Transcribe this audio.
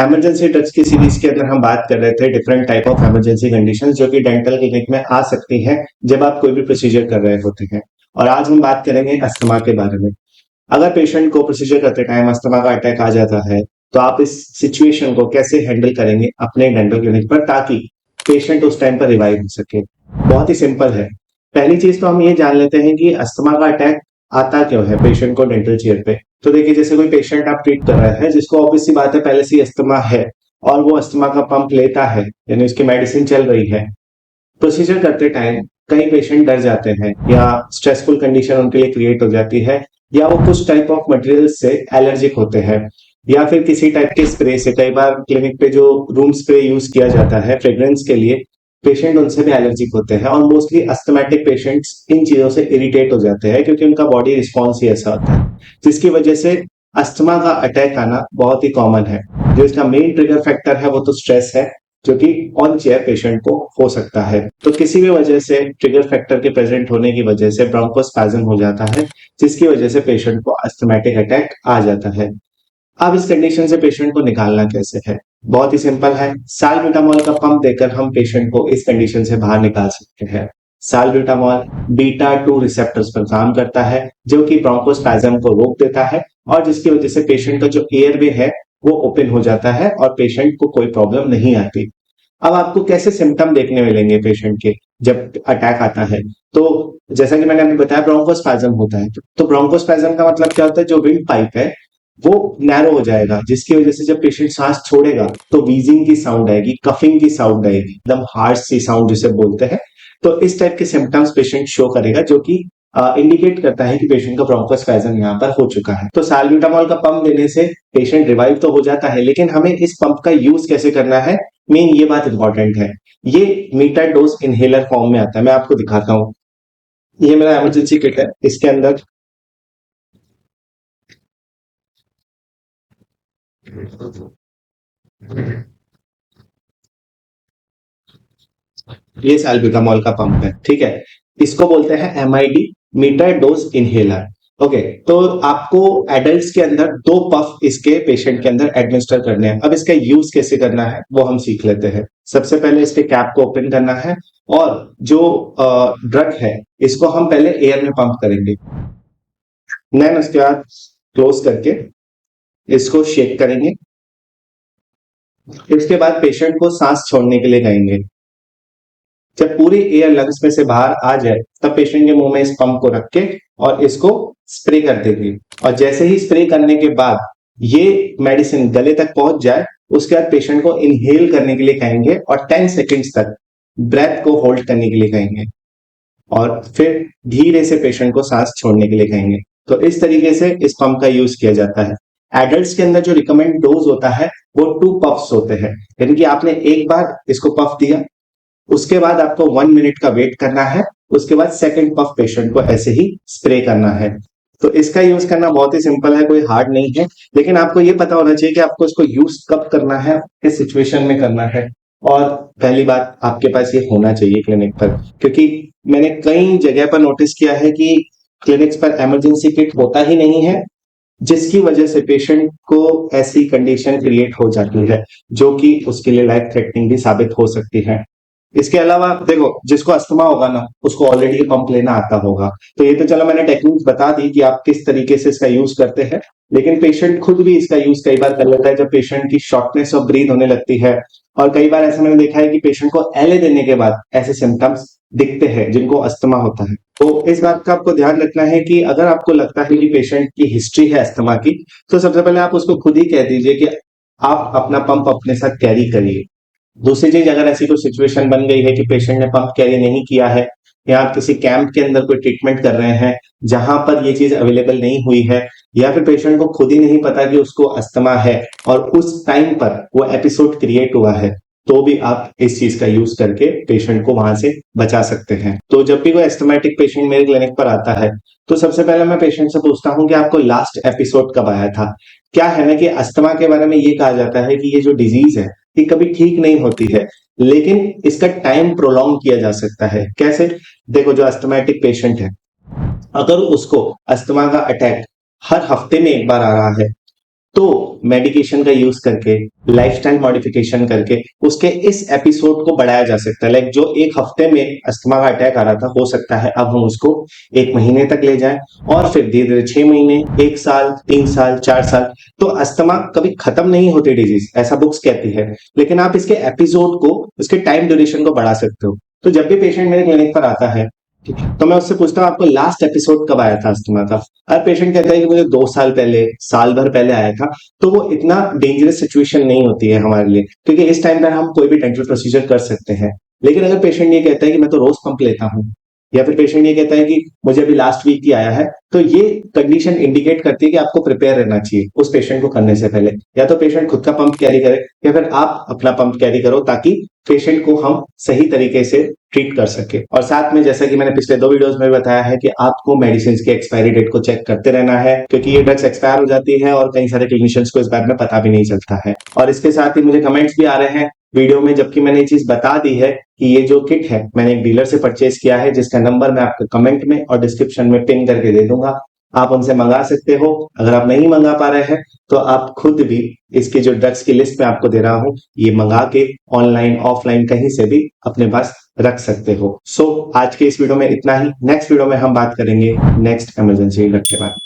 Emergency drugs की series के अंदर हम बात कर रहे थे different type of emergency conditions जो कि डेंटल क्लिनिक में आ सकती हैं जब आप कोई भी प्रोसीजर कर रहे होते हैं। और आज हम बात करेंगे अस्थमा के बारे में। अगर पेशेंट को प्रोसीजर करते टाइम अस्थमा का अटैक आ जाता है तो आप इस सिचुएशन को कैसे हैंडल करेंगे अपने डेंटल क्लिनिक पर ताकि पेशेंट उस टाइम पर रिवाइव हो सके। बहुत ही सिंपल है। पहली चीज तो हम ये जान लेते हैं कि अस्थमा का अटैक आता क्यों है पेशेंट को डेंटल चेयर पे। तो देखिए, जैसे कोई पेशेंट आप ट्रीट कर रहे हैं जिसको ऑब्वियस सी बात है पहले से अस्थमा है और वो अस्थमा का पंप लेता है, यानी उसकी मेडिसिन चल रही है। प्रोसीजर करते टाइम कई पेशेंट डर जाते हैं या स्ट्रेसफुल कंडीशन उनके लिए क्रिएट हो जाती है, या वो कुछ टाइप ऑफ मटेरियल से एलर्जिक होते हैं, या फिर किसी टाइप के स्प्रे से। कई बार क्लिनिक पे जो रूम स्प्रे यूज किया जाता है फ्रेग्रेंस के लिए, पेशेंट उनसे भी एलर्जिक होते हैं। और मोस्टली अस्थमेटिक पेशेंट्स इन चीजों से इरिटेट हो जाते हैं क्योंकि उनका बॉडी रिस्पॉन्स ही ऐसा होता है, जिसकी वजह से अस्थमा का अटैक आना बहुत ही कॉमन है। जो इसका मेन ट्रिगर फैक्टर है वो तो स्ट्रेस है, जो कि ऑन चेयर पेशेंट को हो सकता है। तो किसी भी वजह से ट्रिगर फैक्टर के प्रेजेंट होने की वजह से ब्रोंकोस्पैज्म हो जाता है, जिसकी वजह से पेशेंट को अस्थमेटिक अटैक आ जाता है। अब इस कंडीशन से पेशेंट को निकालना कैसे है? बहुत ही सिंपल है। साल्ब्यूटामॉल का पंप देकर हम पेशेंट को इस कंडीशन से बाहर निकाल सकते हैं। साल्ब्यूटामॉल बीटा 2 रिसेप्टर्स पर काम करता है जो कि ब्रोंकोस्पैज्म को रोक देता है, और जिसकी वजह से पेशेंट का जो एयरवे है वो ओपन हो जाता है और पेशेंट को कोई प्रॉब्लम नहीं आती। अब आपको कैसे सिम्टम देखने मिलेंगे पेशेंट के जब अटैक आता है? तो जैसा कि मैंने अभी बताया, ब्रोंकोस्पैज्म होता है। तो ब्रोंकोस्पैज्म का मतलब क्या होता है? जो विंड पाइप है वो नैरो हो जाएगा, जिसकी वजह से जब पेशेंट सांस छोड़ेगा तो वीजिंग की साउंड आएगी, कफिंग की साउंड आएगी, एकदम हार्श सी साउंड जिसे बोलते हैं। तो इस टाइप के सिम्टम्स पेशेंट शो करेगा, जो कि इंडिकेट करता है कि पेशेंट का ब्रोंकोस्पैज्म यहाँ पर हो चुका है। तो साल्ब्यूटामॉल का पंप देने से पेशेंट रिवाइव तो हो जाता है, लेकिन हमें इस पंप का यूज कैसे करना है, मेन ये बात इंपॉर्टेंट है। ये मीटर डोज इनहेलर फॉर्म में आता है। मैं आपको दिखाता हूँ। ये मेरा इमरजेंसी किट है, इसके अंदर ये साल्ब्यूटामॉल का पंप है, ठीक है। इसको बोलते हैं MID, meter dose inhaler. Okay, तो आपको एडल्ट्स के अंदर 2 पफ इसके पेशेंट के अंदर एडमिनिस्टर करने हैं। अब इसका यूज कैसे करना है वो हम सीख लेते हैं। सबसे पहले इसके कैप को ओपन करना है और जो ड्रग है इसको हम पहले एयर में पंप करेंगे, देन उसके बाद क्लोज करके इसको शेक करेंगे। इसके बाद पेशेंट को सांस छोड़ने के लिए कहेंगे। जब पूरी एयर लंग्स में से बाहर आ जाए तब पेशेंट के मुंह में इस पंप को रख के और इसको स्प्रे कर देंगे। और जैसे ही स्प्रे करने के बाद ये मेडिसिन गले तक पहुंच जाए, उसके बाद पेशेंट को इनहेल करने के लिए कहेंगे और 10 सेकेंड्स तक ब्रेथ को होल्ड करने के लिए कहेंगे, और फिर धीरे से पेशेंट को सांस छोड़ने के लिए कहेंगे। तो इस तरीके से इस पंप का यूज किया जाता है। एडल्ट्स के अंदर जो रिकमेंड डोज होता है वो 2 पफ्स होते हैं, यानी कि आपने एक बार इसको पफ दिया, उसके बाद आपको 1 मिनट का वेट करना है, उसके बाद सेकंड पफ पेशेंट को ऐसे ही स्प्रे करना है। तो इसका यूज करना बहुत ही सिंपल है, कोई हार्ड नहीं है। लेकिन आपको ये पता होना चाहिए कि आपको इसको यूज कब करना है, किस सिचुएशन में करना है। और पहली बात, आपके पास ये होना चाहिए क्लिनिक पर, क्योंकि मैंने कई जगह पर नोटिस किया है कि क्लिनिक्स पर इमरजेंसी किट होता ही नहीं है, जिसकी वजह से पेशेंट को ऐसी कंडीशन क्रिएट हो जाती है जो कि उसके लिए लाइफ थ्रेटनिंग भी साबित हो सकती है। इसके अलावा देखो, जिसको अस्थमा होगा ना उसको ऑलरेडी पंप लेना आता होगा। तो ये तो चलो मैंने टेक्निक्स बता दी कि आप किस तरीके से इसका यूज करते हैं, लेकिन पेशेंट खुद भी इसका यूज कई बार कर लेता है जब पेशेंट की शॉर्टनेस ऑफ ब्रीथ होने लगती है। और कई बार ऐसा मैंने देखा है कि पेशेंट को एलए देने के बाद ऐसे सिम्टम्स दिखते हैं जिनको अस्थमा होता है। तो इस बात का आपको ध्यान रखना है कि अगर आपको लगता है कि पेशेंट की हिस्ट्री है अस्थमा की, तो सबसे पहले आप उसको खुद ही कह दीजिए कि आप अपना पंप अपने साथ कैरी करिए। दूसरी चीज, अगर ऐसी कोई सिचुएशन बन गई है कि पेशेंट ने पंप कैरी नहीं किया है, या आप किसी कैंप के अंदर कोई ट्रीटमेंट कर रहे हैं जहां पर ये चीज अवेलेबल नहीं हुई है, या फिर पेशेंट को खुद ही नहीं पता कि उसको अस्थमा है और उस टाइम पर वो एपिसोड क्रिएट हुआ है, तो भी आप इस चीज का यूज करके पेशेंट को वहां से बचा सकते हैं। तो जब भी कोई एस्थमेटिक पेशेंट मेरे क्लिनिक पर आता है तो सबसे पहले मैं पेशेंट से पूछता हूं कि आपको लास्ट एपिसोड कब आया था। क्या है ना कि अस्थमा के बारे में ये कहा जाता है कि ये जो डिजीज है ये कभी ठीक नहीं होती है, लेकिन इसका टाइम प्रोलॉन्ग किया जा सकता है। कैसे? देखो, जो अस्थमेटिक पेशेंट है, अगर उसको अस्थमा का अटैक हर हफ्ते में एक बार आ रहा है तो मेडिकेशन का यूज करके, लाइफस्टाइल मॉडिफिकेशन करके उसके इस एपिसोड को बढ़ाया जा सकता है। लाइक जो एक हफ्ते में अस्थमा का अटैक आ रहा था, हो सकता है अब हम उसको 1 महीने तक ले जाएं, और फिर धीरे धीरे 6 महीने, 1 साल, 3 साल, 4 साल। तो अस्थमा कभी खत्म नहीं होती डिजीज, ऐसा बुक्स कहती है, लेकिन आप इसके एपिसोड को, उसके टाइम ड्यूरेशन को बढ़ा सकते हो। तो जब भी पेशेंट मेरे क्लिनिक पर आता है, ठीक है, तो मैं उससे पूछता हूँ आपको लास्ट एपिसोड कब आया था अस्थमा का। हर पेशेंट कहता है कि मुझे 2 साल पहले, साल भर पहले आया था। तो वो इतना डेंजरस सिचुएशन नहीं होती है हमारे लिए, क्योंकि इस टाइम पर हम कोई भी डेंटल प्रोसीजर कर सकते हैं। लेकिन अगर पेशेंट ये कहता है कि मैं तो रोज पंप लेता हूँ, या फिर पेशेंट ये कहता है कि मुझे अभी लास्ट वीक ही आया है, तो ये कंडीशन इंडिकेट करती है कि आपको प्रिपेयर रहना चाहिए उस पेशेंट को करने से पहले। या तो पेशेंट खुद का पंप कैरी करे, या फिर आप अपना पंप कैरी करो, ताकि पेशेंट को हम सही तरीके से ट्रीट कर सके। और साथ में, जैसा कि मैंने पिछले 2 वीडियोस में बताया है, कि आपको मेडिसिन की एक्सपायरी डेट को चेक करते रहना है, क्योंकि ये ड्रग्स एक्सपायर हो जाती है और कई सारे क्लिनिशियंस को इस बारे में पता भी नहीं चलता है। और इसके साथ ही मुझे कमेंट्स भी आ रहे हैं वीडियो में, जबकि मैंने ये चीज बता दी है कि ये जो किट है मैंने एक डीलर से परचेज किया है, जिसका नंबर मैं आपको कमेंट में और डिस्क्रिप्शन में पिन करके दे दूंगा। आप उनसे मंगा सकते हो। अगर आप नहीं मंगा पा रहे हैं, तो आप खुद भी इसके जो ड्रग्स की लिस्ट में आपको दे रहा हूं, ये मंगा के ऑनलाइन ऑफलाइन कहीं से भी अपने पास रख सकते हो। सो आज के इस वीडियो में इतना ही। नेक्स्ट वीडियो में हम बात करेंगे नेक्स्ट इमरजेंसी ड्रग के बारे में।